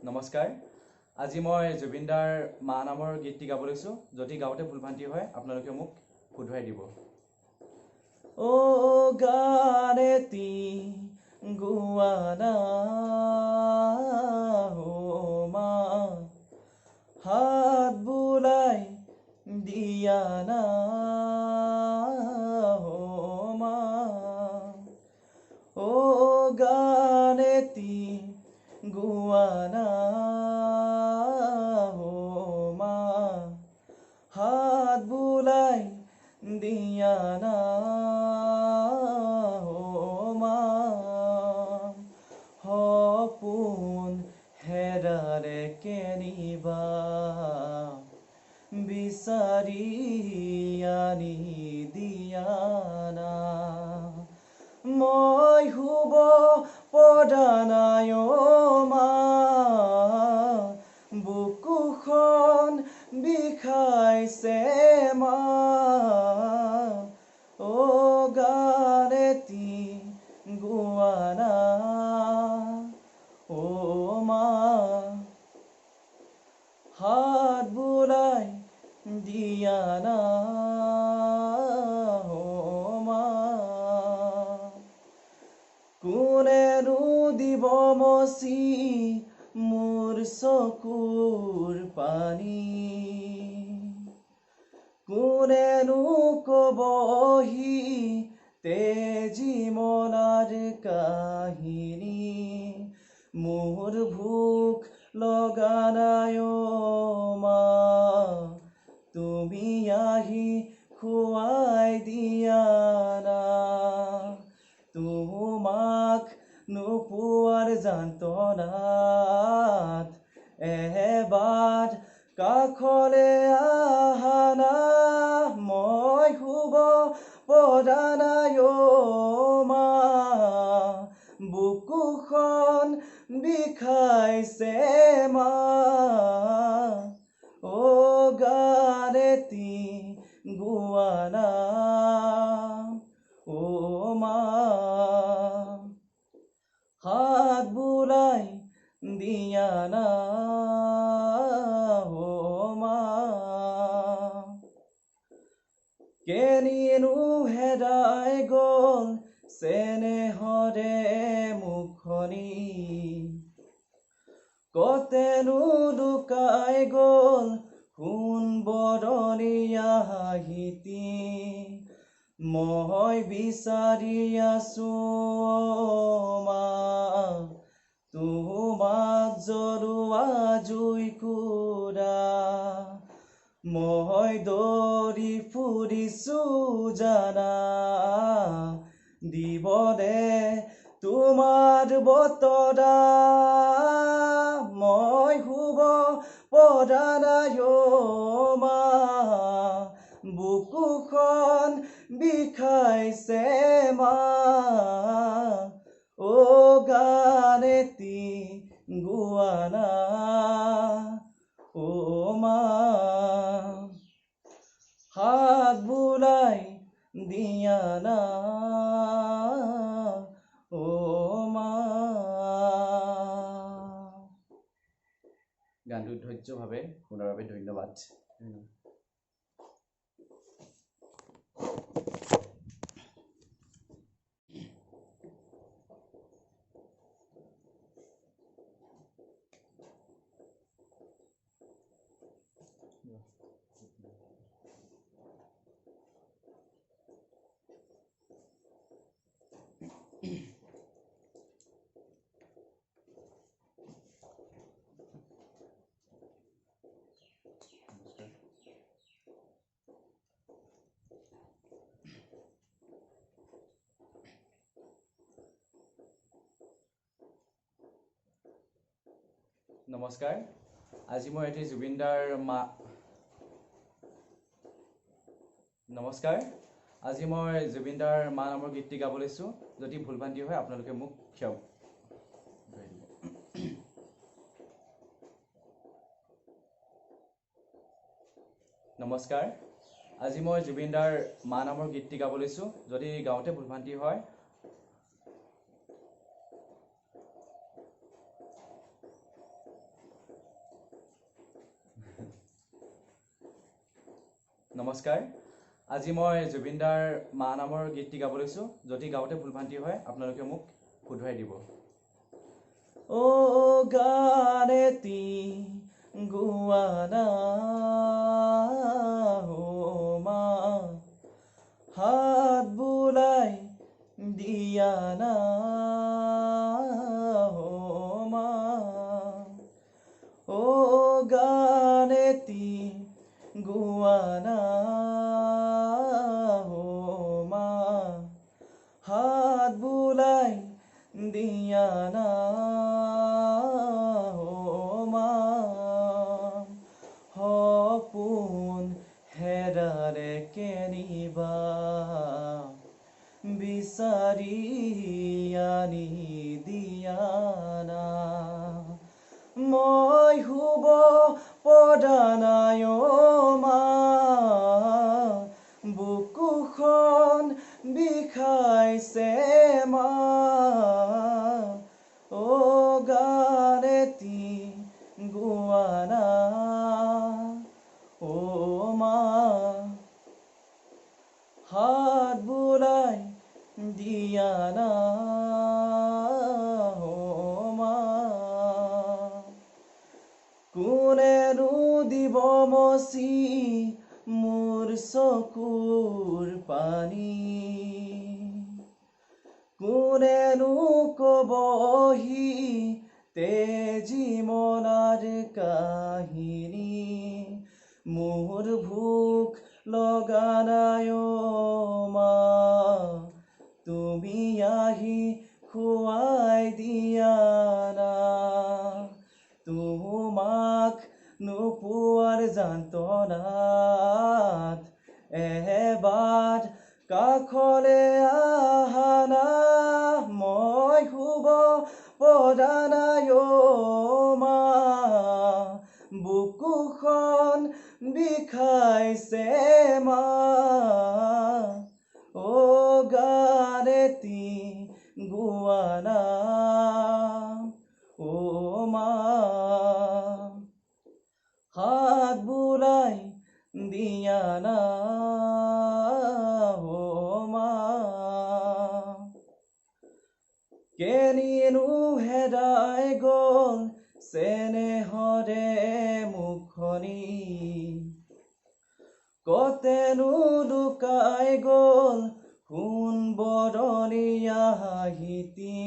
নমস্কাৰ আজি মই জুবিনদাৰ মা নামৰ গীতটি গাব লৈছো যদি গাওতে ভুলভ্ৰান্তি হয় আপোনালোকে মোক শুধৰাই দিব ও গানেতি গুৱানা হো মা হাত বুলাই দিয়ানা হো মা ও গানেতি গুৱানা হো মা হাত বুলাই দিয়ানা হো মা সপোন হেৰালে কেনিবা বিচাৰি আনি দিয়ানা মই শুব পৰা নাই মা বুকুখন বিষাইছে মা ও গানেতি গুৱানা ও মা হাত বুলাই দিয়ানা কোনেনো দিব মচি মোৰ চকুৰ পানী কোনেনো কবহি তেজি মনাৰ কাহিনী মোৰ ভোক লগা নাই মা তুমি আহি খুৱাই দিয়া না তোমাক নোপোৱাৰ যন্ত্ৰণাত এবাৰ কাষলে আহানা মই শুব পৰা নাই মা বুকুখন বিষাইছে মা ও গানেতি গুৱানা ও মা হাত বুলাই দিয়ানা হো মা কেনিনো হেৰাই গল চেনেহৰে মুখনি কতেনো লুকাই গল সোণ বৰণীয়া হাঁহিতি মই বিচাৰি আছো মা তোমাক জ্বলোৱা জুইকুৰা মই দৌৰি ফুৰিছো জানা দিবনে তোমাৰ বতৰা মই শুব পৰা নাই মা বুকুখন বিষাইছে মা ও গানেতি গুৱানা ও মা হাত বুলাই দিয়ানা ও মা গানটো ধৈৰ্যভাৱে শুনাৰ বাবে ধন্যবাদ নমস্কাৰ আজি মই এটি জুবিনদাৰ মা নমস্কাৰ আজি মই জুবিনদাৰ মা নামৰ গীতটি গাব লৈছো যদি ভুলভ্ৰান্তি হয় আপোনালোকে মোক ক্ষমা নমস্কাৰ আজি মই জুবিনদাৰ মা নামৰ গীতটি গাব লৈছো যদি গাওতে ভুলভ্ৰান্তি হয় নমস্কাৰ। আজি মই জুবিনদাৰ মা নামৰ গীতটি গাব লৈছোঁ। যদি গাওঁতে ভুল ভ্ৰান্তি হয় আপোনালোকে মোক শুধৰাই দিব। ও গান এটি গোৱা না মা, হাত বুলাই দিয়া না মা, ও গান এটি গোৱা না মা, হাত বুলাই দিয়া না মা, সপোন হেৰাৰে কেনিবা বিচাৰি আনি দিয়া না, মই শুব পৰা নাই মা, বুকুখন বিষাইছে মা, ও গান এটি গোৱা না মা, হাত বুলাই দিয়া না মা, কোনেনো দিব মচি মোৰ চকুৰ পানী, কোনেনো কবহি তেজি মনাৰ কাহিনী, মোৰ ভোক লগা নাই মা, তুমি আহি খুৱাই দিয়া না, তোমাক নোপোৱাৰ যন্ত্ৰণাত এবাৰ কাষলে আহা না, মই শুব পৰা নাই মা, বুকুখন বিষাইছে মা, ও গান এটি গোৱা না মা, হাত বুলাই দিয়া না মা, কেনিনো হেৰাই গ'ল চেনেহৰে মুখনি, কতেনো লুকাই গ'ল সোণ বৰণীয়া হাঁহিটি,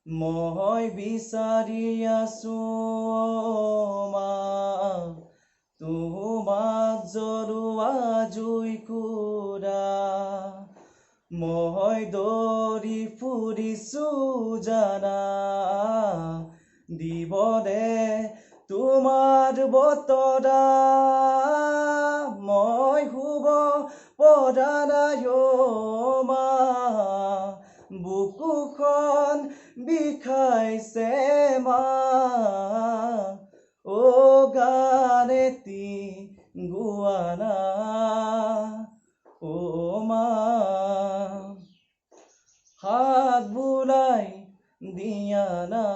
মই বিচাৰি আছো মা, তোমাক জ্বলোৱা জুইকুৰা, মই দৌৰি ফুৰিছো জানা, দিবনে তোমাৰ বতৰা, মই শুব পৰা নাই মা, বুকুখন বিষাইছে মা, ও গান এটি গোৱা না মা, হাত বুলাই দিয়া না।